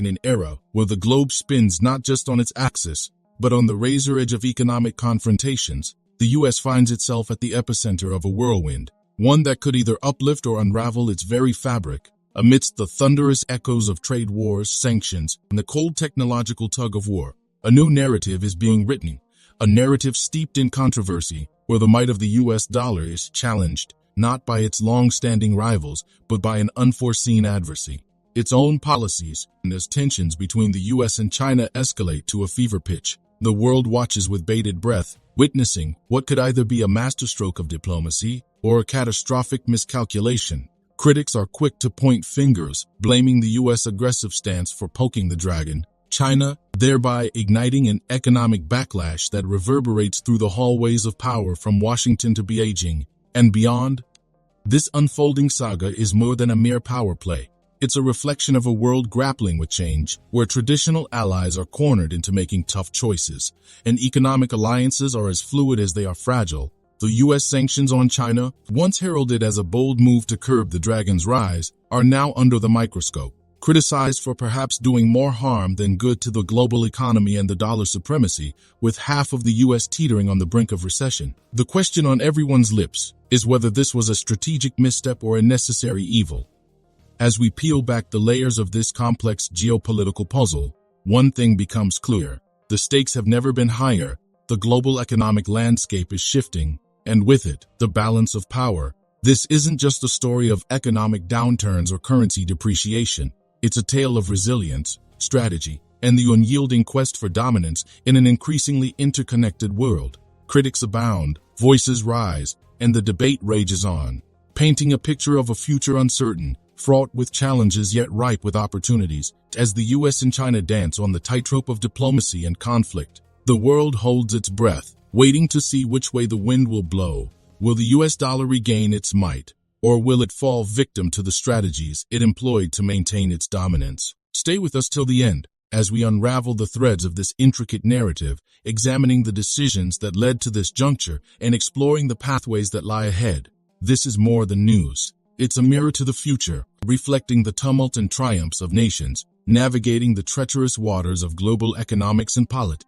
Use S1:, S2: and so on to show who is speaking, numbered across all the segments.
S1: In an era where the globe spins not just on its axis, but on the razor edge of economic confrontations, the U.S. finds itself at the epicenter of a whirlwind, one that could either uplift or unravel its very fabric. Amidst the thunderous echoes of trade wars, sanctions, and the cold technological tug-of-war, a new narrative is being written, a narrative steeped in controversy, where the might of the U.S. dollar is challenged, not by its long-standing rivals, but by an unforeseen adversary. Its own policies, and as tensions between the U.S. and China escalate to a fever pitch, the world watches with bated breath, witnessing what could either be a masterstroke of diplomacy or a catastrophic miscalculation. Critics are quick to point fingers, blaming the U.S. aggressive stance for poking the dragon, China, thereby igniting an economic backlash that reverberates through the hallways of power from Washington to Beijing and beyond. This unfolding saga is more than a mere power play. It's a reflection of a world grappling with change, where traditional allies are cornered into making tough choices, and economic alliances are as fluid as they are fragile. The U.S. sanctions on China, once heralded as a bold move to curb the dragon's rise, are now under the microscope, criticized for perhaps doing more harm than good to the global economy and the dollar supremacy, with half of the U.S. teetering on the brink of recession. The question on everyone's lips is whether this was a strategic misstep or a necessary evil. As we peel back the layers of this complex geopolitical puzzle, one thing becomes clear. The stakes have never been higher. The global economic landscape is shifting, and with it, the balance of power. This isn't just a story of economic downturns or currency depreciation. It's a tale of resilience, strategy, and the unyielding quest for dominance in an increasingly interconnected world. Critics abound, voices rise, and the debate rages on, painting a picture of a future uncertain, fraught with challenges yet ripe with opportunities. As the U.S. and China dance on the tightrope of diplomacy and conflict, the world holds its breath, waiting to see which way the wind will blow. Will the U.S. dollar regain its might, or will it fall victim to the strategies it employed to maintain its dominance? Stay with us till the end, as we unravel the threads of this intricate narrative, examining the decisions that led to this juncture and exploring the pathways that lie ahead. This is more than news. It's a mirror to the future, reflecting the tumult and triumphs of nations, navigating the treacherous waters of global economics and politics.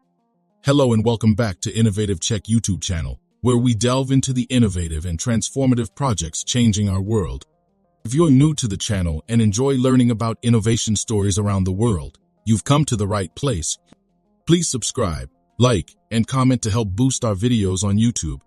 S1: Hello and welcome back to Innovative Check YouTube channel, where we delve into the innovative and transformative projects changing our world. If you're new to the channel and enjoy learning about innovation stories around the world, you've come to the right place. Please subscribe, like, and comment to help boost our videos on YouTube.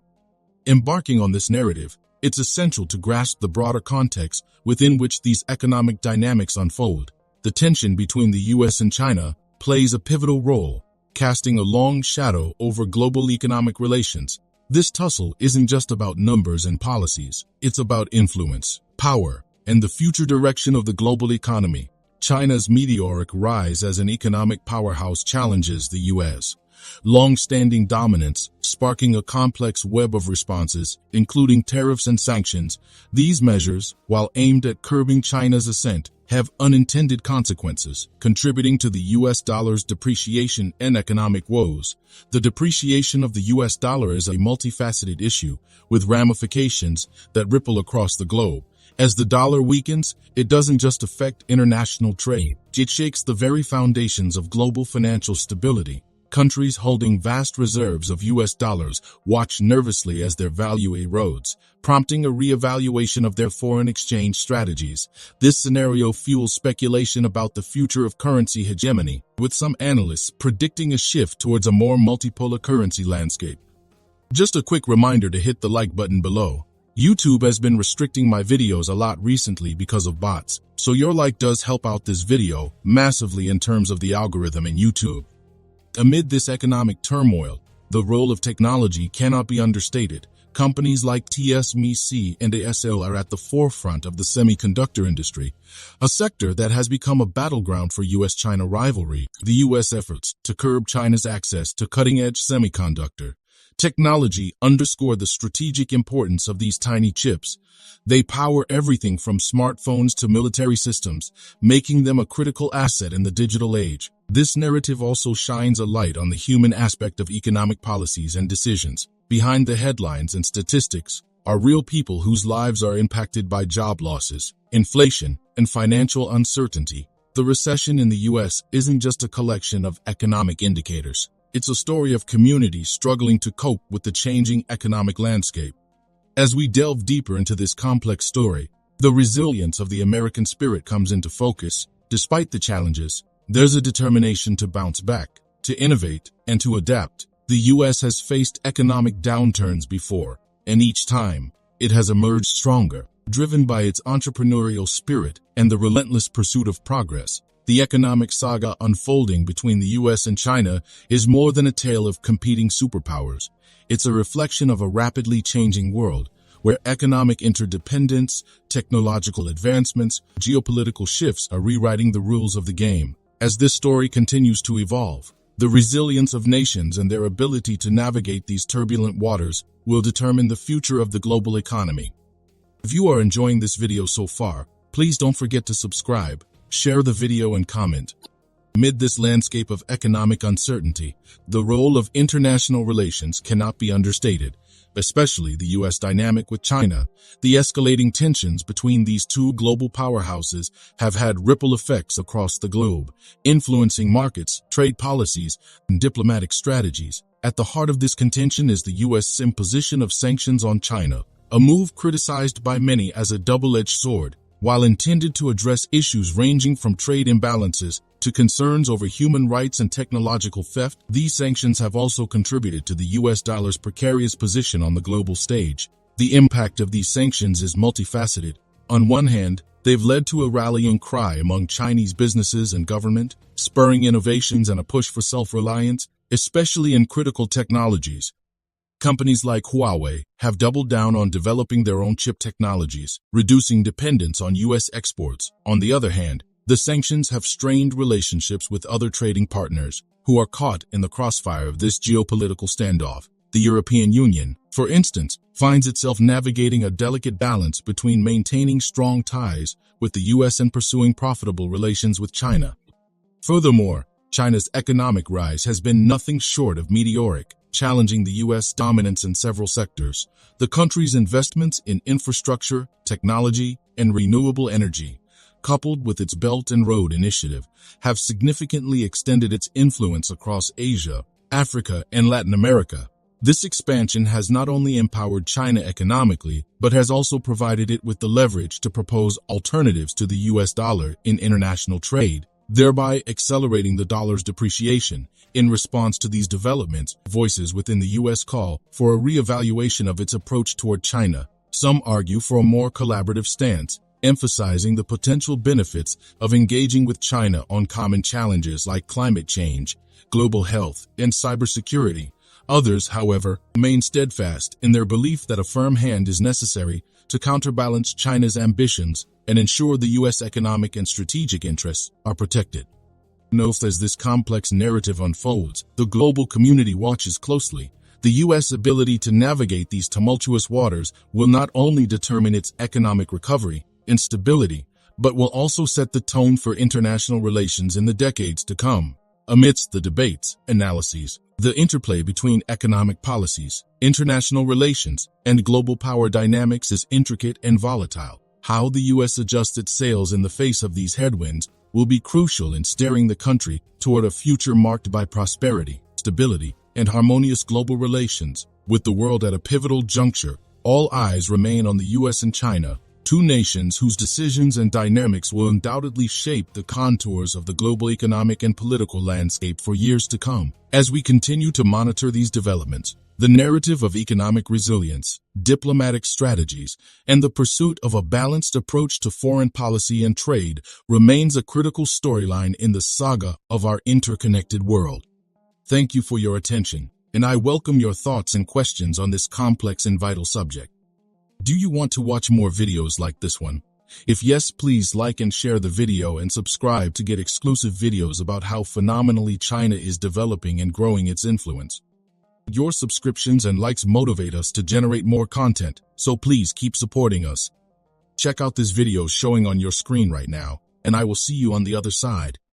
S1: Embarking on this narrative, it's essential to grasp the broader context within which these economic dynamics unfold. The tension between the U.S. and China plays a pivotal role, casting a long shadow over global economic relations. This tussle isn't just about numbers and policies. It's about influence, power, and the future direction of the global economy. China's meteoric rise as an economic powerhouse challenges the U.S. long-standing dominance, sparking a complex web of responses, including tariffs and sanctions. These measures, while aimed at curbing China's ascent, have unintended consequences, contributing to the U.S. dollar's depreciation and economic woes. The depreciation of the U.S. dollar is a multifaceted issue, with ramifications that ripple across the globe. As the dollar weakens, it doesn't just affect international trade. It shakes the very foundations of global financial stability. Countries holding vast reserves of U.S. dollars watch nervously as their value erodes, prompting a reevaluation of their foreign exchange strategies. This scenario fuels speculation about the future of currency hegemony, with some analysts predicting a shift towards a more multipolar currency landscape. Just a quick reminder to hit the like button below. YouTube has been restricting my videos a lot recently because of bots, so your like does help out this video massively in terms of the algorithm in YouTube. Amid this economic turmoil, the role of technology cannot be understated. Companies like TSMC and ASL are at the forefront of the semiconductor industry, a sector that has become a battleground for U.S.-China rivalry. The U.S. efforts to curb China's access to cutting-edge semiconductor technology underscore the strategic importance of these tiny chips. They power everything from smartphones to military systems, making them a critical asset in the digital age. This narrative also shines a light on the human aspect of economic policies and decisions. Behind the headlines and statistics are real people whose lives are impacted by job losses, inflation, and financial uncertainty. The recession in the US isn't just a collection of economic indicators. It's a story of communities struggling to cope with the changing economic landscape. As we delve deeper into this complex story, the resilience of the American spirit comes into focus. Despite the challenges, there's a determination to bounce back, to innovate, and to adapt. The US has faced economic downturns before, and each time, it has emerged stronger, driven by its entrepreneurial spirit and the relentless pursuit of progress. The economic saga unfolding between the US and China is more than a tale of competing superpowers. It's a reflection of a rapidly changing world, where economic interdependence, technological advancements, geopolitical shifts are rewriting the rules of the game. As this story continues to evolve, the resilience of nations and their ability to navigate these turbulent waters will determine the future of the global economy. If you are enjoying this video so far, please don't forget to subscribe, share the video, and comment. Amid this landscape of economic uncertainty, the role of international relations cannot be understated, especially the U.S. dynamic with China. The escalating tensions between these two global powerhouses have had ripple effects across the globe, influencing markets, trade policies, and diplomatic strategies. At the heart of this contention is the U.S. imposition of sanctions on China, a move criticized by many as a double-edged sword. While intended to address issues ranging from trade imbalances to concerns over human rights and technological theft, these sanctions have also contributed to the US dollar's precarious position on the global stage. The impact of these sanctions is multifaceted. On one hand, they've led to a rallying cry among Chinese businesses and government, spurring innovations and a push for self-reliance, especially in critical technologies. Companies like Huawei have doubled down on developing their own chip technologies, reducing dependence on U.S. exports. On the other hand, the sanctions have strained relationships with other trading partners who are caught in the crossfire of this geopolitical standoff. The European Union, for instance, finds itself navigating a delicate balance between maintaining strong ties with the U.S. and pursuing profitable relations with China. Furthermore, China's economic rise has been nothing short of meteoric, challenging the U.S. dominance in several sectors. The country's investments in infrastructure, technology, and renewable energy, coupled with its Belt and Road Initiative, have significantly extended its influence across Asia, Africa, and Latin America. This expansion has not only empowered China economically, but has also provided it with the leverage to propose alternatives to the U.S. dollar in international trade, thereby accelerating the dollar's depreciation. In response to these developments, voices within the U.S. call for a reevaluation of its approach toward China. Some argue for a more collaborative stance, emphasizing the potential benefits of engaging with China on common challenges like climate change, global health, and cybersecurity. Others, however, remain steadfast in their belief that a firm hand is necessary to counterbalance China's ambitions and ensure the U.S. economic and strategic interests are protected. Note, as this complex narrative unfolds, the global community watches closely. The U.S. ability to navigate these tumultuous waters will not only determine its economic recovery and stability, but will also set the tone for international relations in the decades to come. Amidst the debates, analyses, the interplay between economic policies, international relations, and global power dynamics is intricate and volatile. How the U.S. adjusts its sails in the face of these headwinds will be crucial in steering the country toward a future marked by prosperity, stability, and harmonious global relations. With the world at a pivotal juncture, all eyes remain on the U.S. and China, two nations whose decisions and dynamics will undoubtedly shape the contours of the global economic and political landscape for years to come. As we continue to monitor these developments, the narrative of economic resilience, diplomatic strategies, and the pursuit of a balanced approach to foreign policy and trade remains a critical storyline in the saga of our interconnected world. Thank you for your attention, and I welcome your thoughts and questions on this complex and vital subject. Do you want to watch more videos like this one? If yes, please like and share the video and subscribe to get exclusive videos about how phenomenally China is developing and growing its influence. Your subscriptions and likes motivate us to generate more content, so please keep supporting us. Check out this video showing on your screen right now, and I will see you on the other side.